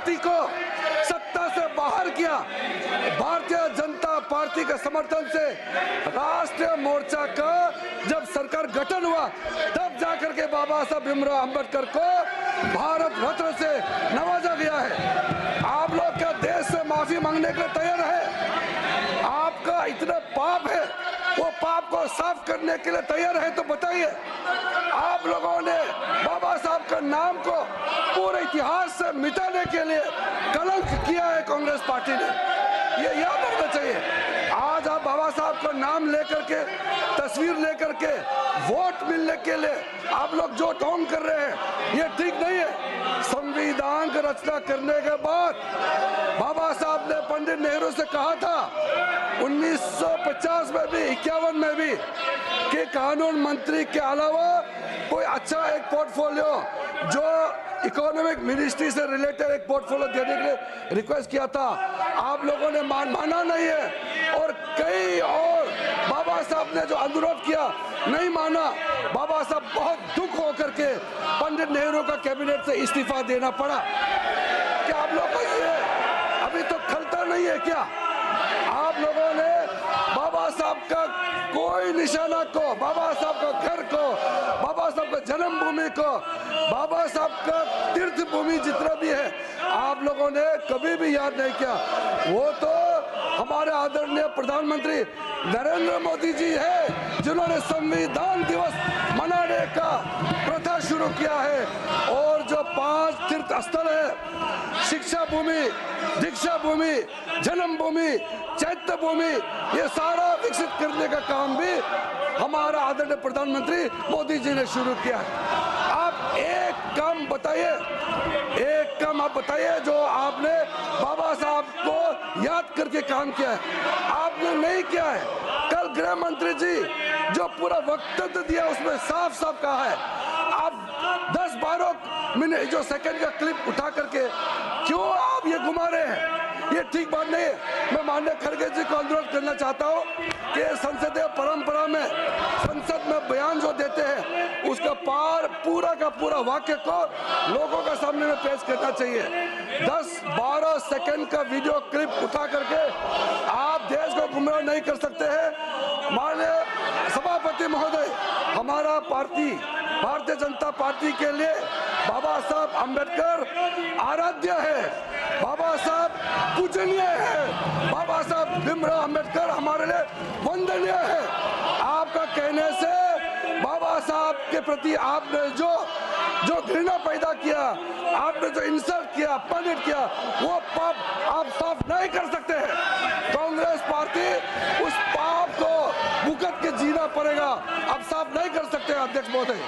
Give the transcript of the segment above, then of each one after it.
Party को सत्ता से बाहर किया। भारतीय जनता पार्टी के समर्थन से राष्ट्रीय मोर्चा का जब सरकार गठन हुआ तब जाकर के बाबा साहब भीमराव अंबेडकर को भारत रत्न से नवाजा गया है। आप लोग क्या देश से माफी मांगने के लिए तैयार है? आपका इतना पाप है, वो पाप को साफ करने के लिए तैयार है तो बताइए। आप लोगों ने बाबा साहब का नाम को पूरे इतिहास से मिटाने के लिए कलंक किया है कांग्रेस पार्टी ने, ये याद रखना चाहिए। आज आप बाबा साहब का नाम लेकर के, तस्वीर लेकर के वोट मिलने के लिए आप लोग जो ढोंग कर रहे हैं ये ठीक नहीं है। संविधान की रचना करने के बाद बाबा साहब ने पंडित नेहरू से कहा था 1950 में भी 51 में भी कि कानून मंत्री के अलावा कोई अच्छा एक पोर्टफोलियो जो इकोनॉमिक मिनिस्ट्री से रिलेटेड एक पोर्टफोलियो देने के लिए रिक्वेस्ट किया था। आप लोगों ने माना नहीं है और कई और बाबा साहब ने जो अनुरोध किया नहीं माना। बाबा साहब बहुत दुख होकर के पंडित नेहरू का कैबिनेट से इस्तीफा देना पड़ा। क्या आप लोगों को ये अभी तो खलता नहीं है क्या? आप लोगों ने बाबा साहब का कोई निशाना को, बाबा साहब का घर को, बाबा साहब का जन्मभूमि को, बाबा साहब का तीर्थ भूमि जितना भी है आप लोगों ने कभी भी याद नहीं किया। वो तो हमारे आदरणीय प्रधानमंत्री नरेंद्र मोदी जी है जिन्होंने संविधान दिवस मनाने का प्रथा शुरू किया है और जो 5 तीर्थ स्थल है, शिक्षा भूमि, दीक्षा भूमि, जन्मभूमि, चैत्य भूमि, ये सारा विकसित करने का काम भी हमारा आदरणीय प्रधानमंत्री मोदी जी ने शुरू किया है। आप एक काम बताइए, एक काम आप बताइए जो आपने बाबा साहब को याद करके काम किया है। आपने नहीं किया है। कल गृह मंत्री जी जो पूरा वक्तव्य दिया उसमें साफ साफ कहा है। आप 10-12 मिनट जो सेकंड का क्लिप उठा करके क्यों आप ये घुमा रहे हैं? ये ठीक बात नहीं है। मैं माननीय खड़गे जी को अनुरोध करना चाहता हूँ कि संसदीय परंपरा में संसद में बयान जो देते हैं उसका पूरा का पूरा वाक्य को लोगों के सामने में पेश करना चाहिए। 10-12 सेकंड का वीडियो क्लिप उठा करके आप देश को गुमराह नहीं कर सकते हैं। माननीय सभापति महोदय, हमारा पार्टी भारतीय जनता पार्टी के लिए बाबा साहब अंबेडकर आराध्य है, बाबा साहब पूजनीय है, बाबा साहब भीमराव अंबेडकर हमारे लिए वंदनीय है। आपका कहने से बाबा साहब के प्रति आपने जो घृणा पैदा किया, आपने जो इंसल्ट किया, पनिट किया, वो पाप आप साफ नहीं कर सकते हैं। कांग्रेस पार्टी उस पाप को भुगत के जीना पड़ेगा, आप साफ नहीं कर सकते। अध्यक्ष महोदय,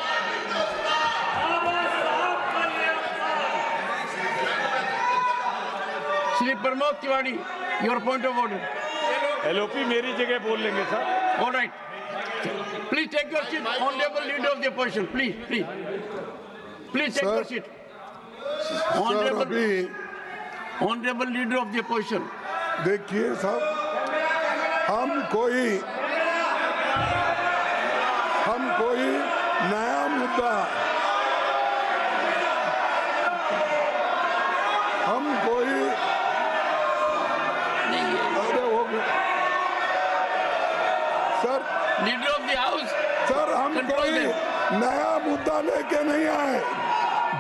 Shri Pramod Tiwari, your point of order. LOP मेरी जगह बोल लेंगे sir. All right, please take your seat, honourable leader of the opposition, please take your seat. Honourable leader of the opposition. देखिए साहब, हम कोई नया मुद्दा, हम कोई sir leader of the house, sir हम कोई नया मुद्दा लेके नहीं आए।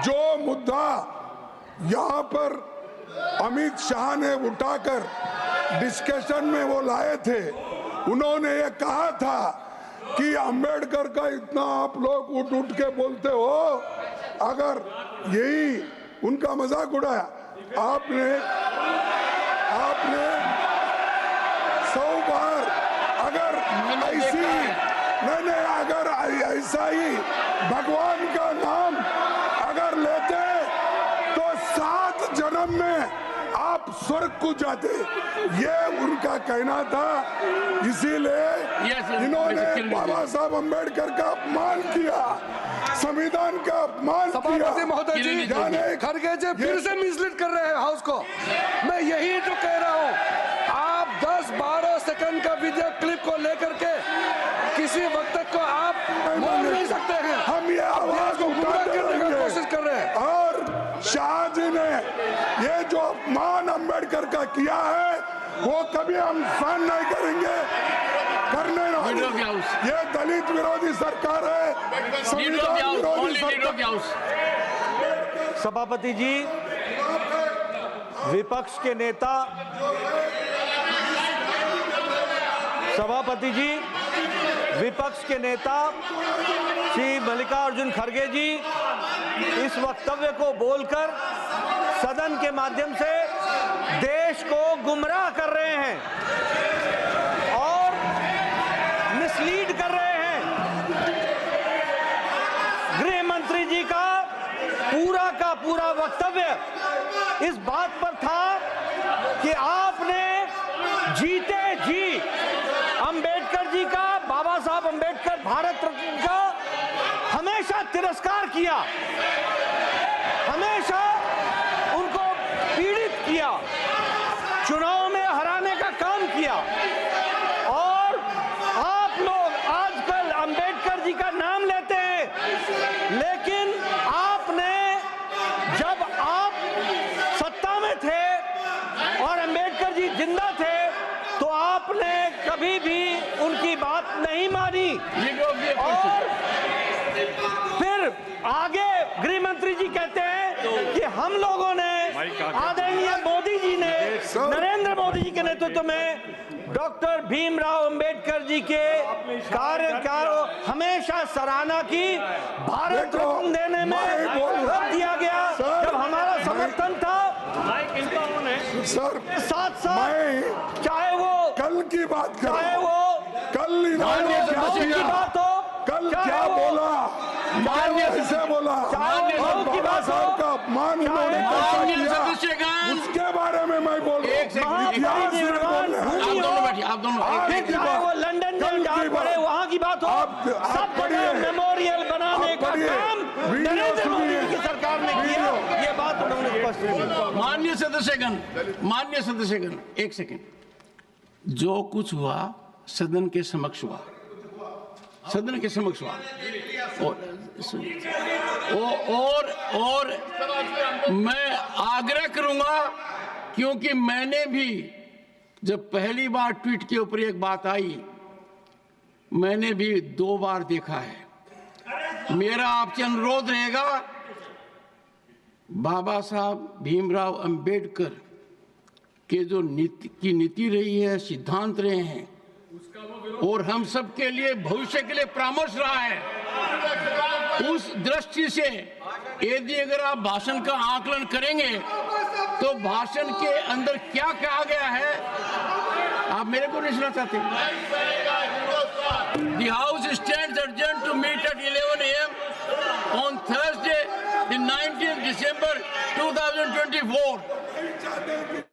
जो मुद्दा यहाँ पर अमित शाह ने उठाकर डिस्कशन में वो लाए थे, उन्होंने ये कहा था कि अंबेडकर का इतना आप लोग उठ के बोलते हो, अगर यही उनका मजाक उड़ाया आपने 100 बार, अगर ऐसी नहीं अगर ऐसा ही भगवान का नाम अगर लेते तो 7 जन्म में आप स्वर्ग को जाते, ये उनका कहना था। इसीलिए इन्होंने बाबा साहब अंबेडकर का अपमान किया, संविधान का अपमान किया। सभापति महोदय जी, खड़गे जी फिर से मिसलीड कर रहे हैं हाउस को। मैं यही तो कह रहा हूँ, आप 10-12 सेकंड का वीडियो क्लिप को लेकर के किसी वक्त को आप बोल नहीं सकते हैं। हम ये आवाज को गुमराह करने की उठाते कोशिश कर रहे हैं। और शाह जी ने ये जो अपमान अंबेडकर का किया है वो कभी हम सहन नहीं करेंगे, करने Leader of the नहीं। House. ये दलित विरोधी सरकार है, Leader of the संविधान House, विरोधी only Leader of the सरकार। House. सभापति जी, विपक्ष के नेता सभापति जी, विपक्ष के नेता श्री मल्लिकार्जुन खड़गे जी इस वक्तव्य को बोलकर सदन के माध्यम से देश को गुमराह कर रहे हैं और मिसलीड कर रहे हैं। गृह मंत्री जी का पूरा वक्तव्य इस बात पर था कि आपने जीते जी अंबेडकर जी का, बाबा साहब अंबेडकर भारत रत्न का हमेशा तिरस्कार किया, हमेशा उनको पीड़ित किया, चुनाव में हराने का काम किया और आप लोग आजकल अंबेडकर जी का नाम लेते हैं, लेकिन आपने जब आप सत्ता में थे और अंबेडकर जी जिंदा थे तो आपने कभी भी उनकी बात नहीं मानी। Leader of the और opposition. फिर आगे गृह मंत्री जी कहते हैं कि हम लोगों ने आदरणीय मोदी जी ने, नरेंद्र मोदी जी के नेतृत्व में डॉक्टर भीमराव अंबेडकर जी के कार्य का हमेशा सराहना की, भारत देखो, रत्न देने में मैं बोल रहा वक्त दिया गया सर, जब हमारा समर्थन था। सर साथ साथ मैं चाहे वो कल की बात कर चाहे रहा हूं। वो कल इन्होंने माननीय क्या सदस्य की किया, बात हो, कल चाहे क्या वो- बोला, माननीय कैसे बोला, चाहे वो और की बाबा बात साहब हो, का अपमान उन्होंने चाहे कैसा माननीय किया, सदस्यगण। उसके बारे में मैं बोल रहा एक सेकंड, हूं। इतिहास में बोल रहे हैं। आप दोनों बैठिए, आप दोनों आज एक- की चाहे बात, वो लंदन कल में की जहाँ बात। पड़े वहाँ की बात हो, आप सब पढ़िए, जगह मेमोरियल बनाने आप का पढ़िए, काम वीडियो नरेंद्र मोदी सुनिए, जी की सरकार ने किया। वीडियो। ये बात उन्होंने स्पष्ट की। माननीय सदस्यगण, एक सेकंड। जो कुछ हुआ सदन के समक्ष हुआ, सदन के समक्ष हुआ और मैं आग्रह करूंगा, क्योंकि मैंने भी जब पहली बार ट्वीट के ऊपर एक बात आई, मैंने भी 2 बार देखा है। मेरा आपसे अनुरोध रहेगा, बाबा साहब भीमराव अंबेडकर के जो नीति रही है, सिद्धांत रहे हैं और हम सब के लिए भविष्य के लिए परामर्श रहा है, उस दृष्टि से यदि अगर आप भाषण का आकलन करेंगे तो भाषण के अंदर क्या कहा गया है आप मेरे को नहीं सुना चाहते। The House stands adjourned to meet at 11 a.m. on Thursday, the 19th December 2024.